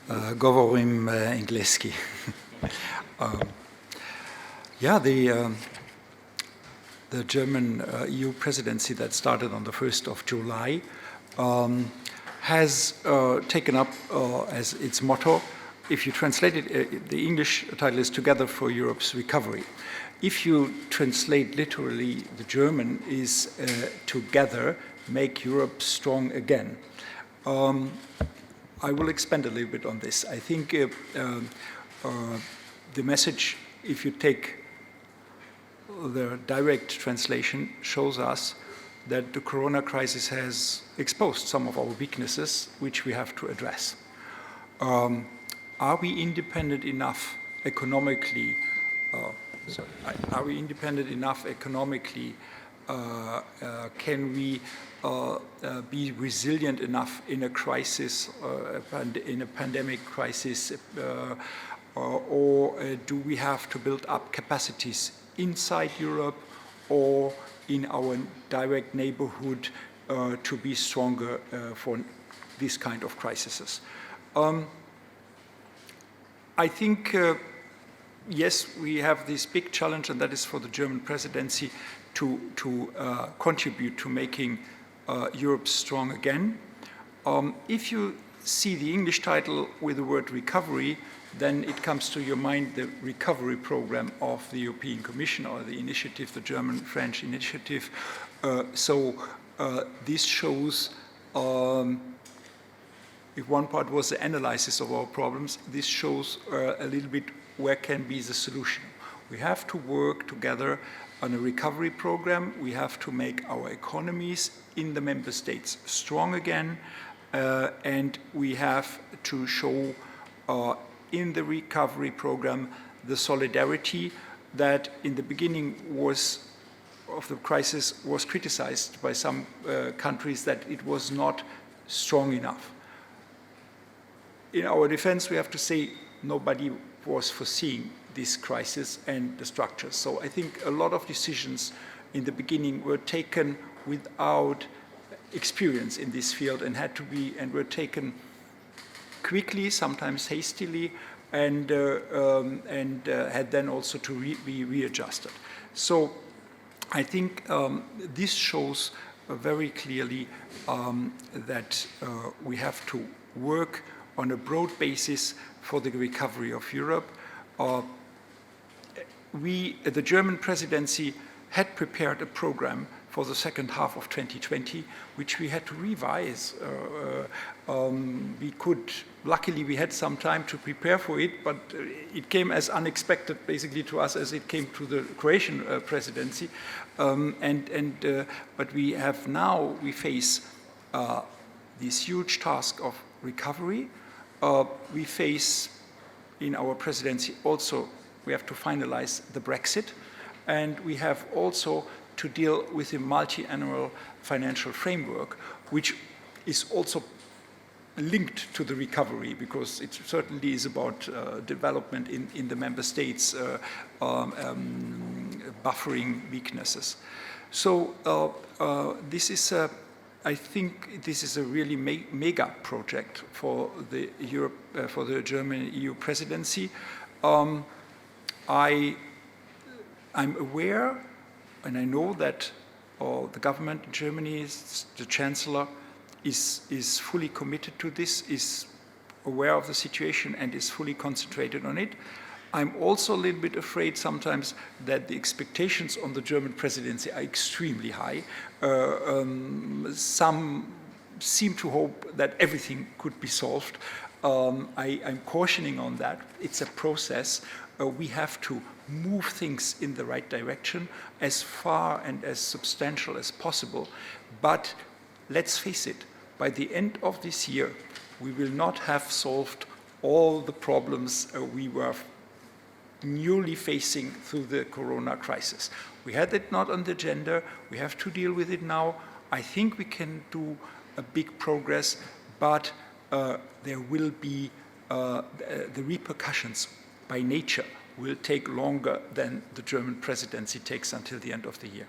Govorim engleski. Yeah, the German EU presidency that started on the 1st of July has taken up as its motto, if you translate it, the English title is Together for Europe's Recovery. If you translate literally, the German is Together, make Europe strong again. I will expand a little bit on this. I think the message, if you take the direct translation, shows us that the corona crisis has exposed some of our weaknesses, which we have to address. Are we independent enough economically? Are we independent enough economically? Can we be resilient enough in a crisis, in a pandemic crisis, or do we have to build up capacities inside Europe or in our direct neighborhood to be stronger for this kind of crises? I think, yes, we have this big challenge, and that is for the German presidency to contribute to making Europe strong again. If you see the English title with the word recovery, then it comes to your mind the recovery program of the European Commission, or the initiative, the German-French initiative. This shows, if one part was the analysis of our problems, this shows a little bit where can be the solution. We have to work together on a recovery program. We have to make our economies in the member states strong again, and we have to show in the recovery program the solidarity that in the beginning of the crisis was criticized by some countries, that it was not strong enough. In our defense, we have to say nobody was foreseeing this crisis and the structures. So I think a lot of decisions in the beginning were taken without experience in this field and were taken quickly, sometimes hastily, and had then also to be readjusted. So I think this shows very clearly that we have to work on a broad basis for the recovery of Europe. The German presidency had prepared a program for the second half of 2020, which we had to revise. Luckily we had some time to prepare for it, but it came as unexpected basically to us as it came to the Croatian presidency. But we face this huge task of recovery. We face in our presidency also, we have to finalize the Brexit, and we have also to deal with a multi-annual financial framework, which is also linked to the recovery, because it certainly is about development in the member states, buffering weaknesses. So I think this is a really mega project for the German EU presidency. I'm aware, and I know that the government in Germany, the Chancellor, is fully committed to this, is aware of the situation, and is fully concentrated on it. I'm also a little bit afraid sometimes that the expectations on the German presidency are extremely high. Some seem to hope that everything could be solved. I'm cautioning on that. It's a process. We have to move things in the right direction as far and as substantial as possible. But let's face it, by the end of this year, we will not have solved all the problems we were newly facing through the corona crisis. We had it not on the agenda. We have to deal with it now. I think we can do a big progress, but there will be the repercussions by nature will take longer than the German presidency takes until the end of the year.